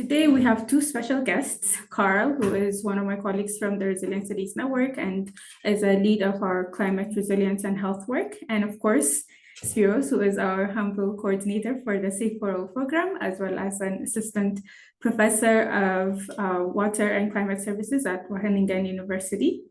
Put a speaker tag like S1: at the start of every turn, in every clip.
S1: Today we have two special guests, Carl, who is one of my colleagues from the Resilient Cities Network and is a lead of our climate resilience and health work. And of course, Spiros, who is our humble coordinator for the SAFE4ALL program, as well as an assistant professor of water and climate services at Wageningen University.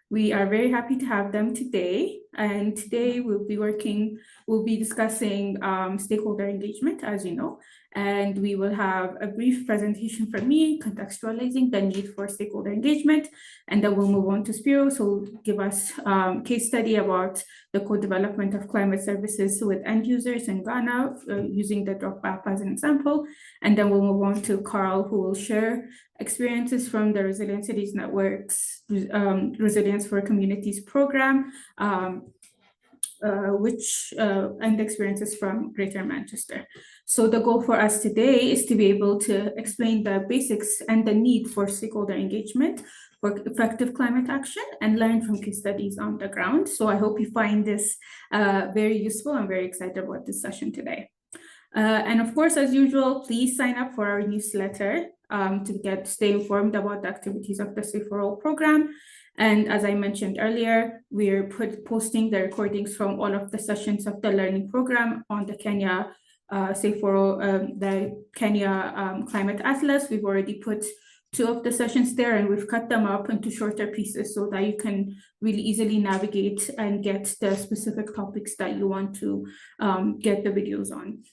S1: We are very happy to have them today. And today we'll be discussing stakeholder engagement, as you know, and we will have a brief presentation from me contextualizing the need for stakeholder engagement. And then we'll move on to Spiros, who will give us a case study about the co-development of climate services with end users in Ghana, using the drop app as an example. And then we'll move on to Carl, who will share experiences from the Resilient Cities Network's Resilience for Communities program, and experiences from Greater Manchester. So the goal for us today is to be able to explain the basics and the need for stakeholder engagement for effective climate action and learn from case studies on the ground. So I hope you find this very useful. I'm very excited about this session today. And of course, as usual, please sign up for our newsletter to stay informed about the activities of the SAFE4ALL program. And as I mentioned earlier, we're posting the recordings from all of the sessions of the learning program on the Kenya SAFE4ALL, the Kenya Climate Atlas. We've already put 2 of the sessions there, and we've cut them up into shorter pieces so that you can really easily navigate and get the specific topics that you want to get the videos on.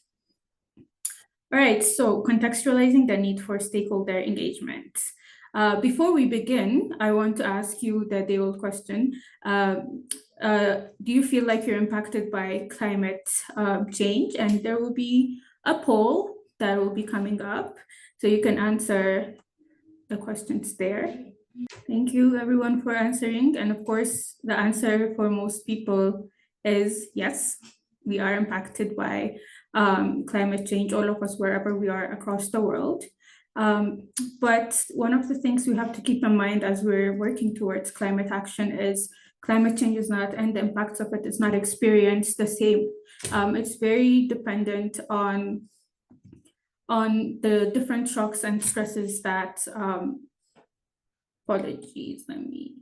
S1: All right, so contextualizing the need for stakeholder engagement. Before we begin, I want to ask you the day-old question. Do you feel like you're impacted by climate change? And there will be a poll that will be coming up, so you can answer the questions there. Thank you everyone for answering. And of course, the answer for most people is yes, we are impacted by climate change, all of us, wherever we are across the world. But one of the things we have to keep in mind as we're working towards climate action is climate change is not, and the impacts of it is not experienced the same. It's very dependent on the different shocks and stresses that, apologies, let me.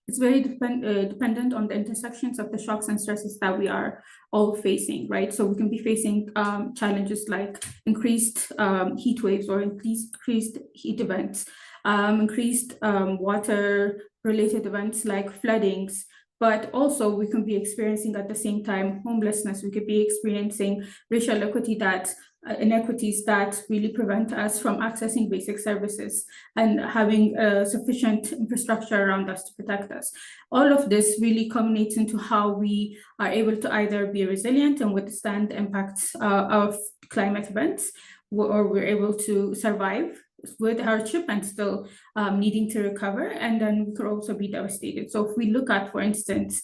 S1: It's very dependent on the intersections of the shocks and stresses that we are all facing, right? So we can be facing challenges like increased heat waves or increased heat events, increased water-related events like floodings, but also we can be experiencing at the same time homelessness. We could be experiencing racial inequities that really prevent us from accessing basic services and having sufficient infrastructure around us to protect us. All of this really culminates into how we are able to either be resilient and withstand the impacts of climate events, or we're able to survive with hardship and still needing to recover, and then we could also be devastated. So if we look at, for instance,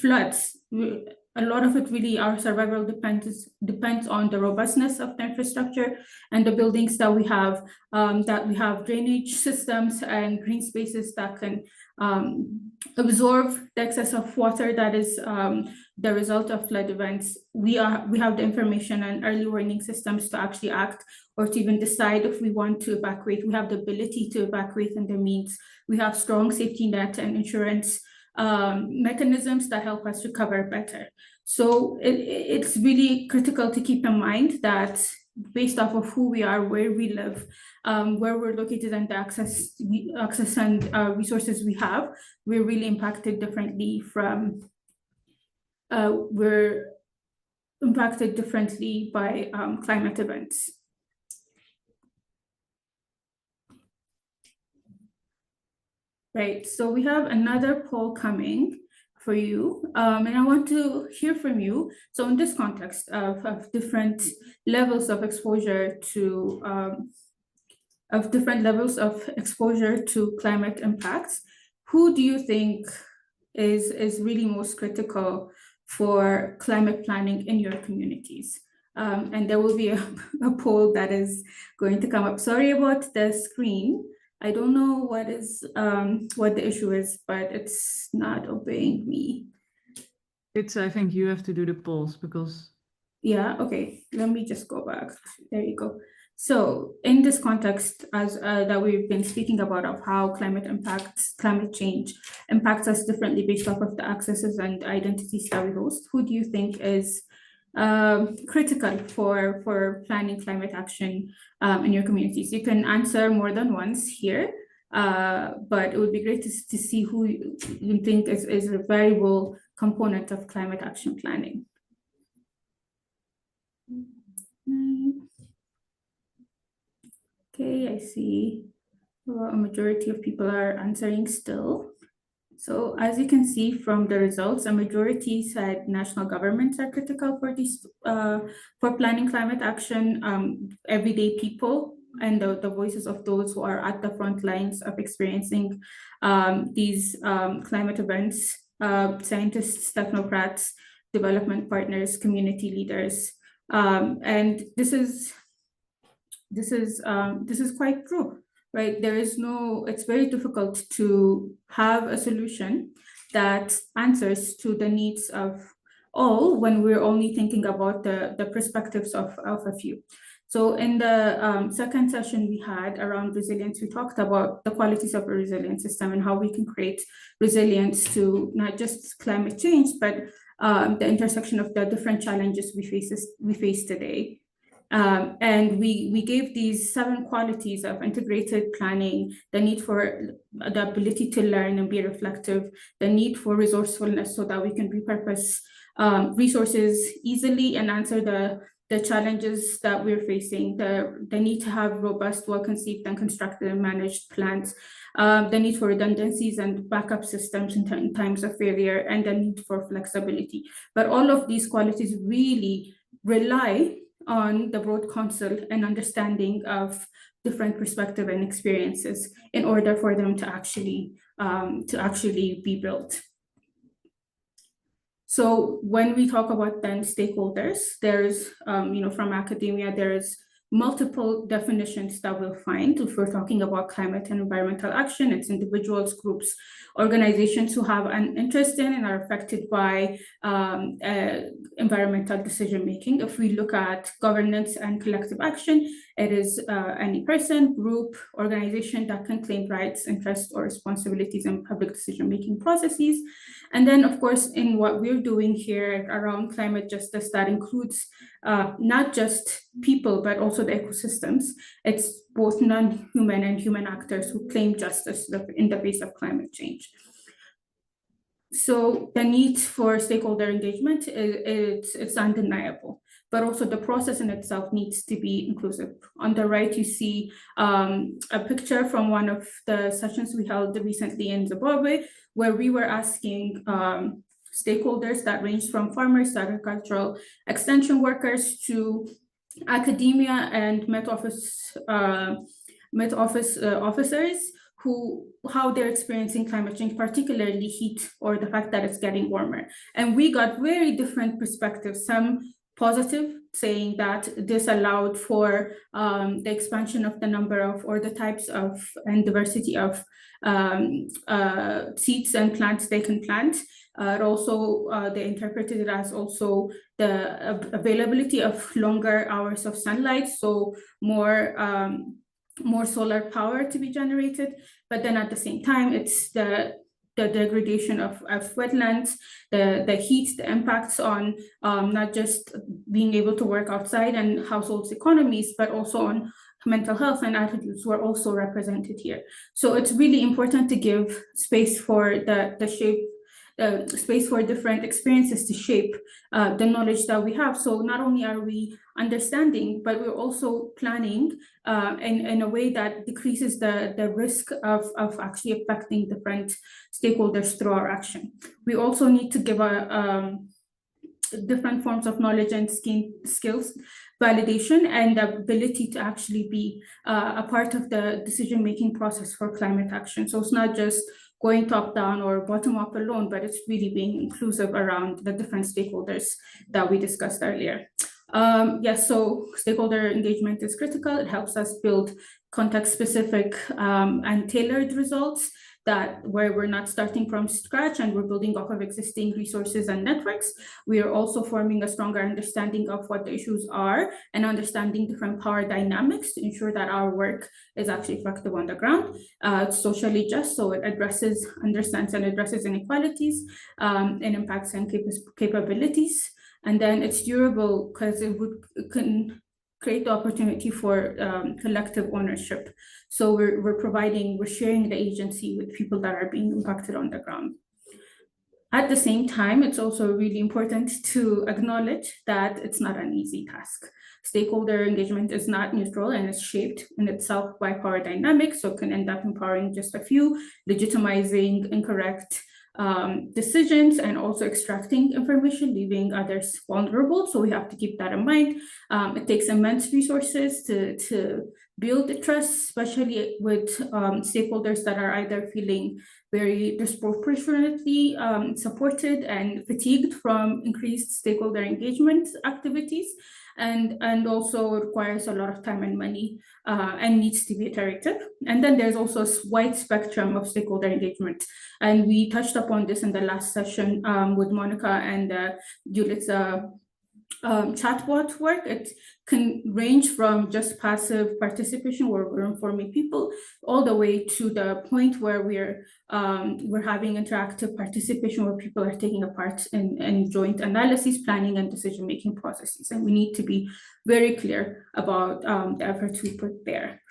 S1: floods, a lot of it really, our survival depends on the robustness of the infrastructure and the buildings that we have drainage systems and green spaces that can absorb the excess of water that is the result of flood events. We have the information and early warning systems to actually act or to even decide if we want to evacuate. We have the ability to evacuate and the means. We have strong safety net and insurance mechanisms that help us recover better. So it's really critical to keep in mind that based off of who we are, where we live, where we're located, and the access and resources we have, we're really impacted differently from, we're impacted differently by climate events. Right, so we have another poll coming for you, and I want to hear from you. So in this context of different levels of exposure to climate impacts, who do you think is really most critical for climate planning in your communities? And there will be a poll that is going to come up. Sorry about the screen. I don't know what the issue is, but it's not obeying me.
S2: I think you have to do the polls because
S1: Yeah, okay, let me just go back. There you go. So in this context, as that we've been speaking about of how climate change impacts us differently based off of the accesses and identities that we host, who do you think is critical for planning climate action in your communities? You can answer more than once here, but it would be great to see who you think is a variable component of climate action planning. Okay, I see a majority of people are answering still. So as you can see from the results, a majority said national governments are critical for these for planning climate action. Everyday people and the voices of those who are at the front lines of experiencing these climate events, scientists, technocrats, development partners, community leaders, and this is quite true, right? It's very difficult to have a solution that answers to the needs of all when we're only thinking about the perspectives of a few. So in the second session we had around resilience, we talked about the qualities of a resilient system and how we can create resilience to not just climate change, but the intersection of the different challenges we face today. And we gave these 7 qualities of integrated planning: the need for the ability to learn and be reflective, the need for resourcefulness so that we can repurpose resources easily and answer the challenges that we're facing, the need to have robust, well-conceived and constructed and managed plans, the need for redundancies and backup systems in times of failure, and the need for flexibility. But all of these qualities really rely on the broad counsel and understanding of different perspectives and experiences in order for them to actually be built. So when we talk about then stakeholders, there's from academia, there's multiple definitions that we'll find if we're talking about climate and environmental action. It's individuals, groups, organizations who have an interest in and are affected by environmental decision-making. If we look at governance and collective action, it is any person, group, organization that can claim rights, interests, or responsibilities in public decision-making processes. And then, of course, in what we're doing here around climate justice, that includes not just people, but also the ecosystems. It's both non-human and human actors who claim justice in the face of climate change. So the need for stakeholder engagement, it's undeniable, but also the process in itself needs to be inclusive. On the right, you see a picture from one of the sessions we held recently in Zimbabwe, where we were asking stakeholders that range from farmers to agricultural extension workers to academia and Met Office officers how they're experiencing climate change, particularly heat or the fact that it's getting warmer. And we got very different perspectives, some positive, saying that this allowed for the expansion of the number of or the types of and diversity of seeds and plants they can plant. They interpreted it as also the availability of longer hours of sunlight, so more solar power to be generated, but then at the same time, it's the degradation of wetlands, the heat, the impacts on not just being able to work outside and households' economies, but also on mental health and attitudes were also represented here. So it's really important to give space for space for different experiences to shape the knowledge that we have. So not only are we understanding, but we're also planning in a way that decreases the risk of actually affecting different stakeholders through our action. We also need to give different forms of knowledge and skills validation and the ability to actually be a part of the decision-making process for climate action. So it's not just going top down or bottom up alone, but it's really being inclusive around the different stakeholders that we discussed earlier. Yes, so stakeholder engagement is critical. It helps us build context-specific and tailored results. that where we're not starting from scratch and we're building off of existing resources and networks. We are also forming a stronger understanding of what the issues are and understanding different power dynamics to ensure that our work is actually effective on the ground. It's socially just, so it understands and addresses inequalities and impacts and capabilities. And then it's durable because it can create the opportunity for collective ownership. So we're sharing the agency with people that are being impacted on the ground. At the same time, it's also really important to acknowledge that it's not an easy task. Stakeholder engagement is not neutral and is shaped in itself by power dynamics, so it can end up empowering just a few, legitimizing incorrect decisions, and also extracting information, leaving others vulnerable. So we have to keep that in mind. It takes immense resources to build the trust, especially with stakeholders that are either feeling very disproportionately supported and fatigued from increased stakeholder engagement activities, and also requires a lot of time and money and needs to be iterative. And then there's also a wide spectrum of stakeholder engagement. And we touched upon this in the last session with Monica and Julit's chatbot work. It can range from just passive participation where we're informing people all the way to the point where we're having interactive participation where people are taking a part in joint analysis, planning, and decision-making processes. And we need to be very clear about the efforts we put there.